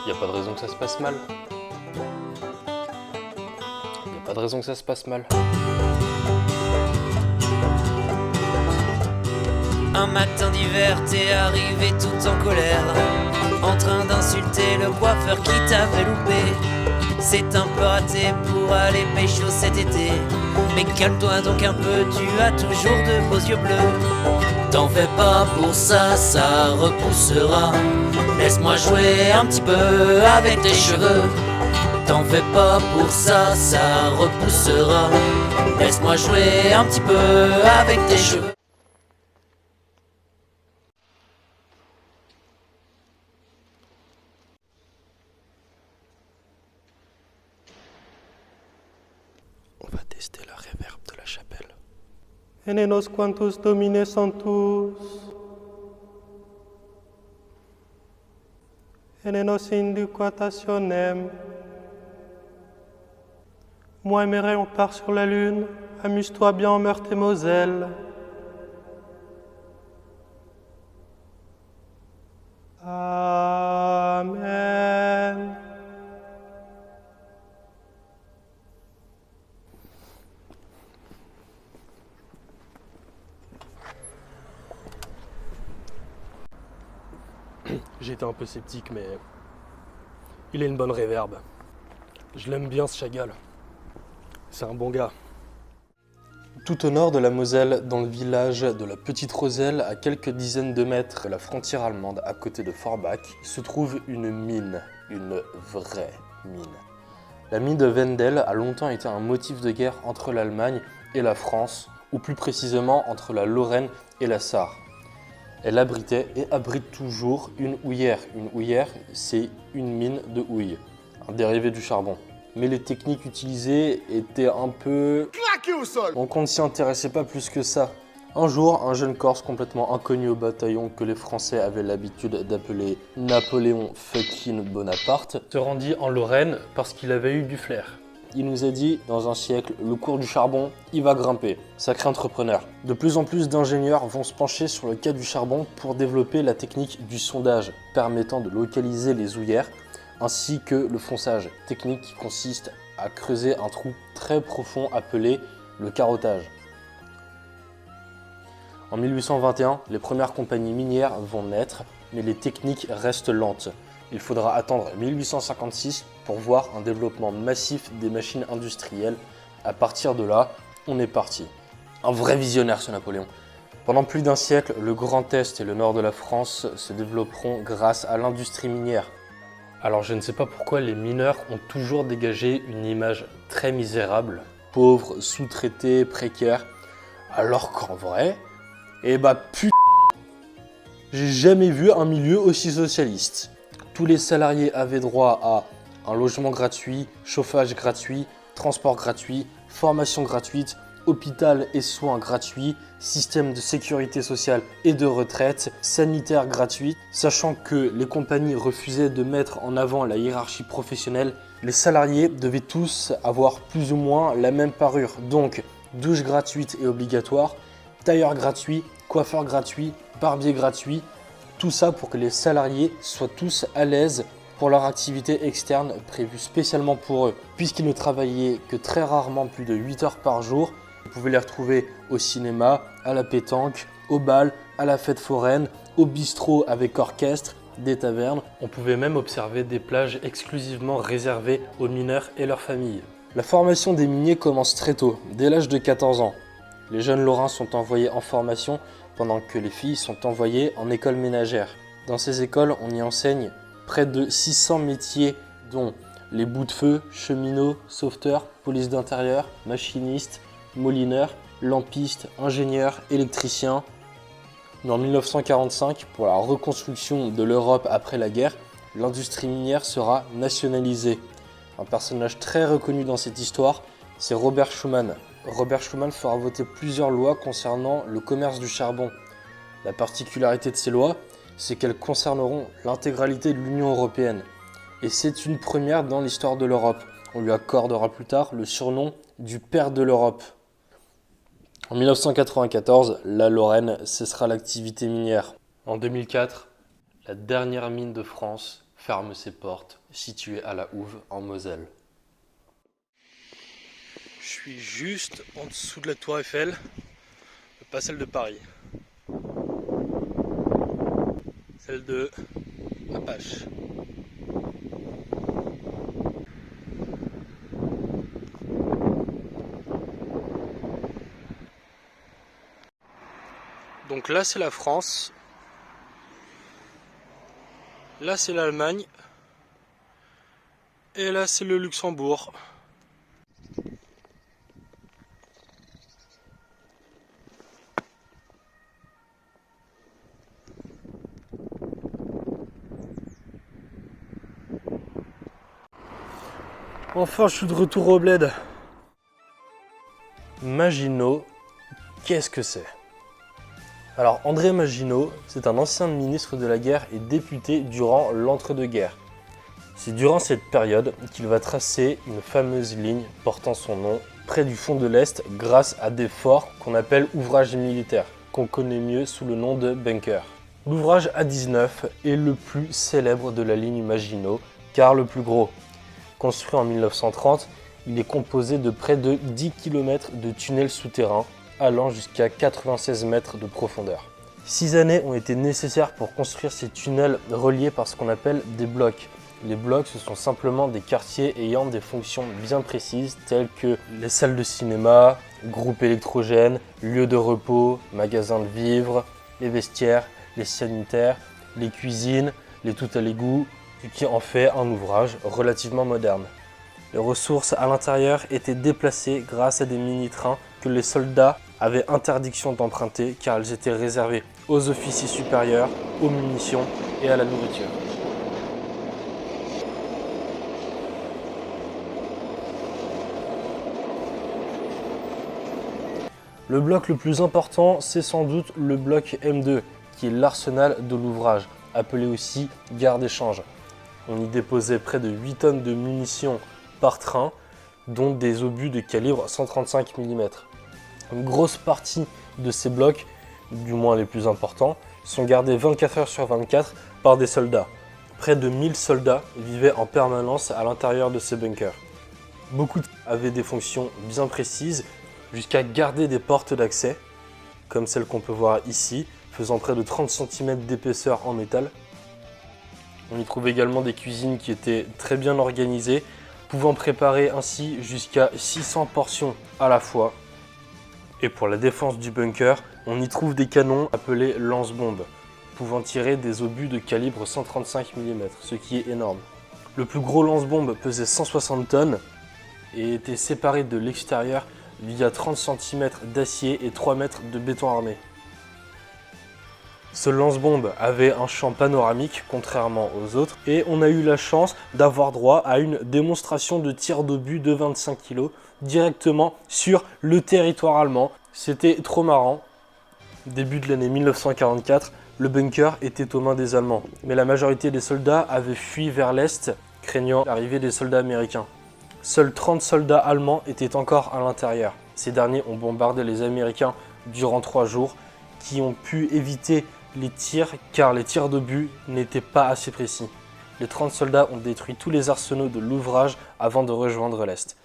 Y a pas de raison que ça se passe mal. Y a pas de raison que ça se passe mal. Un matin d'hiver, t'es arrivé tout en colère, en train d'insulter le coiffeur qui t'avait loupé. C'est un peu raté pour aller pécho cet été, mais calme-toi donc un peu, tu as toujours de beaux yeux bleus. T'en fais pas pour ça, ça repoussera. Laisse-moi jouer un petit peu avec tes cheveux. T'en fais pas pour ça, ça repoussera. Laisse-moi jouer un petit peu avec tes cheveux. On va tester la réverb de la chapelle. Enenos quantus Domine santus. Enenos induquatationem. Moi et Mireille, on part sur la lune. Amuse-toi bien en Meurthe et Moselle. Amen. J'étais un peu sceptique, mais il a une bonne réverb. Je l'aime bien ce Chagall. C'est un bon gars. Tout au nord de la Moselle, dans le village de la Petite Roselle, à quelques dizaines de mètres de la frontière allemande, à côté de Forbach, se trouve une mine, une vraie mine. La mine de Wendel a longtemps été un motif de guerre entre l'Allemagne et la France, ou plus précisément entre la Lorraine et la Sarre. Elle abritait et abrite toujours une houillère. Une houillère, c'est une mine de houille, un dérivé du charbon. Mais les techniques utilisées étaient un peu... claquées au sol. Donc on ne s'y intéressait pas plus que ça. Un jour, un jeune Corse complètement inconnu au bataillon que les Français avaient l'habitude d'appeler Napoléon fucking Bonaparte se rendit en Lorraine parce qu'il avait eu du flair. Il nous a dit, dans un siècle, le cours du charbon, il va grimper. Sacré entrepreneur. De plus en plus d'ingénieurs vont se pencher sur le cas du charbon pour développer la technique du sondage, permettant de localiser les houillères, ainsi que le fonçage, technique qui consiste à creuser un trou très profond appelé le carottage. En 1821, les premières compagnies minières vont naître, mais les techniques restent lentes. Il faudra attendre 1856 pour voir un développement massif des machines industrielles. À partir de là, on est parti. Un vrai visionnaire ce Napoléon. Pendant plus d'un siècle, le Grand Est et le nord de la France se développeront grâce à l'industrie minière. Alors je ne sais pas pourquoi les mineurs ont toujours dégagé une image très misérable, pauvres, sous-traités, précaires, alors qu'en vrai, j'ai jamais vu un milieu aussi socialiste. Tous les salariés avaient droit à un logement gratuit, chauffage gratuit, transport gratuit, formation gratuite, hôpital et soins gratuits, système de sécurité sociale et de retraite, sanitaire gratuit. Sachant que les compagnies refusaient de mettre en avant la hiérarchie professionnelle, les salariés devaient tous avoir plus ou moins la même parure. Donc, douche gratuite et obligatoire, tailleur gratuit, coiffeur gratuit, barbier gratuit. Tout ça pour que les salariés soient tous à l'aise pour leur activité externe prévue spécialement pour eux. Puisqu'ils ne travaillaient que très rarement plus de 8 heures par jour, vous pouvez les retrouver au cinéma, à la pétanque, au bal, à la fête foraine, au bistrot avec orchestre, des tavernes. On pouvait même observer des plages exclusivement réservées aux mineurs et leurs familles. La formation des miniers commence très tôt, dès l'âge de 14 ans. Les jeunes Lorrains sont envoyés en formation pendant que les filles sont envoyées en école ménagère. Dans ces écoles, on y enseigne près de 600 métiers, dont les bouts de feu, cheminots, sauveteurs, police d'intérieur, machinistes, molineurs, lampistes, ingénieurs, électriciens. Mais en 1945, pour la reconstruction de l'Europe après la guerre, l'industrie minière sera nationalisée. Un personnage très reconnu dans cette histoire, c'est Robert Schuman. Robert Schuman fera voter plusieurs lois concernant le commerce du charbon. La particularité de ces lois, c'est qu'elles concerneront l'intégralité de l'Union européenne. Et c'est une première dans l'histoire de l'Europe. On lui accordera plus tard le surnom du père de l'Europe. En 1994, la Lorraine cessera l'activité minière. En 2004, la dernière mine de France ferme ses portes, situé à la Houve, en Moselle. Je suis juste en dessous de la Tour Eiffel, pas celle de Paris. Celle de Apache. Donc là c'est la France, là c'est l'Allemagne, et là c'est le Luxembourg. Enfin je suis de retour au bled. Maginot, qu'est-ce que c'est ? Alors André Maginot, c'est un ancien ministre de la guerre et député durant l'entre-deux-guerres. C'est durant cette période qu'il va tracer une fameuse ligne portant son nom près du front de l'Est grâce à des forts qu'on appelle ouvrages militaires, qu'on connaît mieux sous le nom de bunkers. L'ouvrage A19 est le plus célèbre de la ligne Maginot, car le plus gros. Construit en 1930, il est composé de près de 10 km de tunnels souterrains allant jusqu'à 96 mètres de profondeur. 6 années ont été nécessaires pour construire ces tunnels reliés par ce qu'on appelle des blocs. Les blocs, ce sont simplement des quartiers ayant des fonctions bien précises telles que les salles de cinéma, groupes électrogènes, lieux de repos, magasins de vivres, les vestiaires, les sanitaires, les cuisines, les tout à l'égout, ce qui en fait un ouvrage relativement moderne. Les ressources à l'intérieur étaient déplacées grâce à des mini-trains que les soldats avaient interdiction d'emprunter car elles étaient réservées aux officiers supérieurs, aux munitions et à la nourriture. Le bloc le plus important, c'est sans doute le bloc M2, qui est l'arsenal de l'ouvrage, appelé aussi gare d'échange. On y déposait près de 8 tonnes de munitions par train, dont des obus de calibre 135 mm. Une grosse partie de ces blocs, du moins les plus importants, sont gardés 24 heures sur 24 par des soldats. Près de 1000 soldats vivaient en permanence à l'intérieur de ces bunkers. Beaucoup avaient des fonctions bien précises, jusqu'à garder des portes d'accès, comme celle qu'on peut voir ici, faisant près de 30 cm d'épaisseur en métal. On y trouve également des cuisines qui étaient très bien organisées, pouvant préparer ainsi jusqu'à 600 portions à la fois. Et pour la défense du bunker, on y trouve des canons appelés lance-bombes, pouvant tirer des obus de calibre 135 mm, ce qui est énorme. Le plus gros lance-bombe pesait 160 tonnes et était séparé de l'extérieur via 30 cm d'acier et 3 mètres de béton armé. Ce lance-bombe avait un champ panoramique, contrairement aux autres, et on a eu la chance d'avoir droit à une démonstration de tir d'obus de 25 kg directement sur le territoire allemand. C'était trop marrant. Début de l'année 1944, le bunker était aux mains des Allemands, mais la majorité des soldats avaient fui vers l'Est, craignant l'arrivée des soldats américains. Seuls 30 soldats allemands étaient encore à l'intérieur. Ces derniers ont bombardé les Américains durant 3 jours, qui ont pu éviter les tirs car les tirs d'obus n'étaient pas assez précis. Les 30 soldats ont détruit tous les arsenaux de l'ouvrage avant de rejoindre l'Est.